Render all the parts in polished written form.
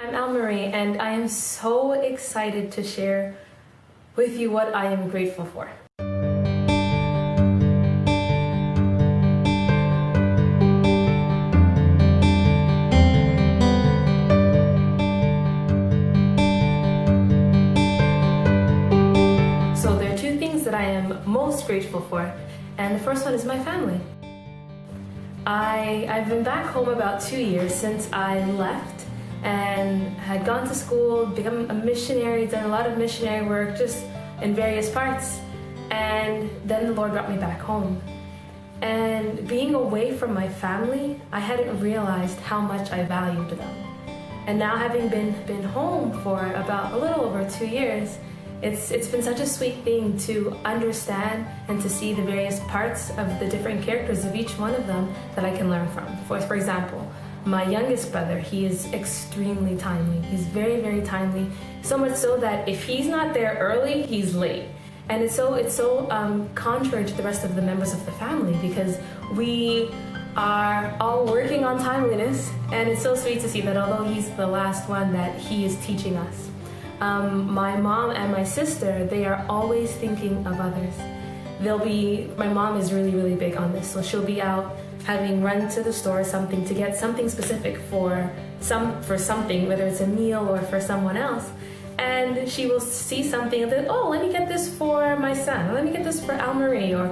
I'm Almarie, and I am so excited to share with you what I am grateful for. So there are two things that I am most grateful for, and the first one is my family. I've been back home about 2 years since I left and had gone to school, become a missionary, done a lot of missionary work just in various parts, and then the Lord brought me back home. And being away from my family, I hadn't realized how much I valued them. And now having been home for about a little over 2 years, it's been such a sweet thing to understand and to see the various parts of the different characters of each one of them that I can learn from. For example, my youngest brother, he is extremely timely. He's very, very timely. So much so that if he's not there early, he's late. And it's so contrary to the rest of the members of the family, because we are all working on timeliness, and it's so sweet to see that although he's the last one, that he is teaching us. My mom and my sister, they are always thinking of others. My mom is really, really big on this, so she'll be out having run to the store or something to get something specific for something, whether it's a meal or for someone else, and she will see something and then, oh, let me get this for my son, or let me get this for Almarie, or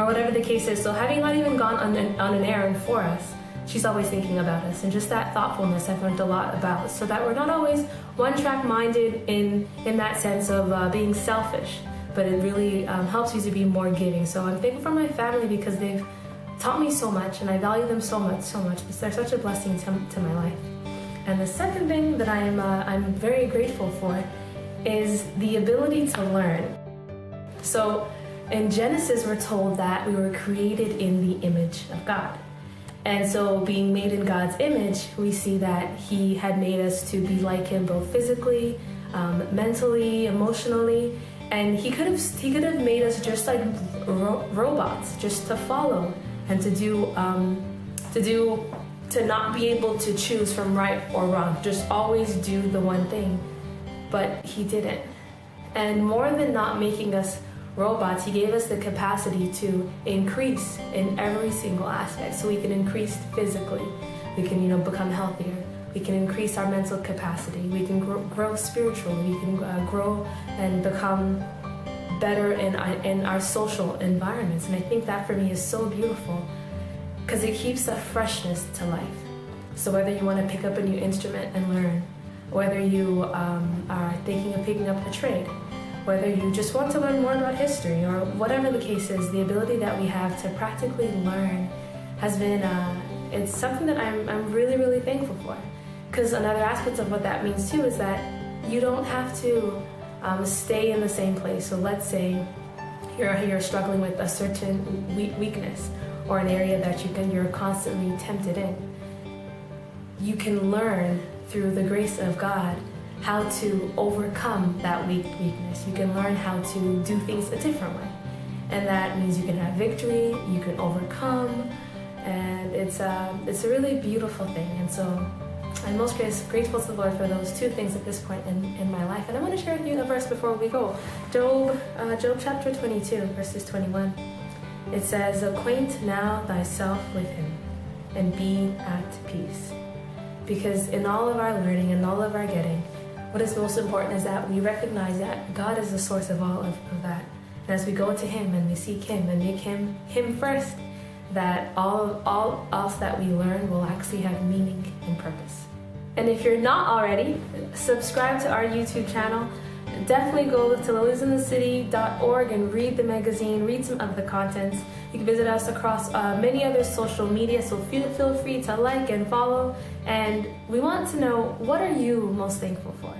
whatever the case is. So having not even gone on an errand for us, she's always thinking about us, and just that thoughtfulness I've learned a lot about, so that we're not always one-track minded in that sense of being selfish, but it really helps you to be more giving. So I'm thankful for my family because they've taught me so much, and I value them so much. They're such a blessing to my life. And the second thing that I'm very grateful for is the ability to learn. So in Genesis, we're told that we were created in the image of God. And so being made in God's image, we see that He had made us to be like Him both physically, mentally, emotionally, and He could have made us just like robots, just to follow and to not be able to choose from right or wrong, just always do the one thing. But He didn't. And more than not making us robots, He gave us the capacity to increase in every single aspect. So we can increase physically, we can become healthier, we can increase our mental capacity, we can grow spiritually, we can grow and become better in our social environments. And I think that for me is so beautiful, because it keeps a freshness to life. So whether you want to pick up a new instrument and learn, whether you are thinking of picking up a trade, whether you just want to learn more about history, or whatever the case is, the ability that we have to practically learn has been, it's something that I'm really, really thankful for. Because another aspect of what that means too is that you don't have to stay in the same place. So let's say you're struggling with a certain weakness or an area that you're constantly tempted in. You can learn through the grace of God how to overcome that weakness. You can learn how to do things a different way. And that means you can have victory, you can overcome, and it's a really beautiful thing. And so I'm most grateful to the Lord for those two things at this point in my life. And I want to share with you a verse before we go. Job chapter 22, verses 21. It says, "Acquaint now thyself with Him, and be at peace." Because in all of our learning and all of our getting, what is most important is that we recognize that God is the source of all of that. And as we go to Him and we seek Him and make Him first, that all else that we learn will actually have meaning and purpose. And if you're not already, subscribe to our YouTube channel. Definitely go to liliesinthe.city.org and read the magazine, read some of the contents. You can visit us across many other social media, so feel free to like and follow. And we want to know, what are you most thankful for?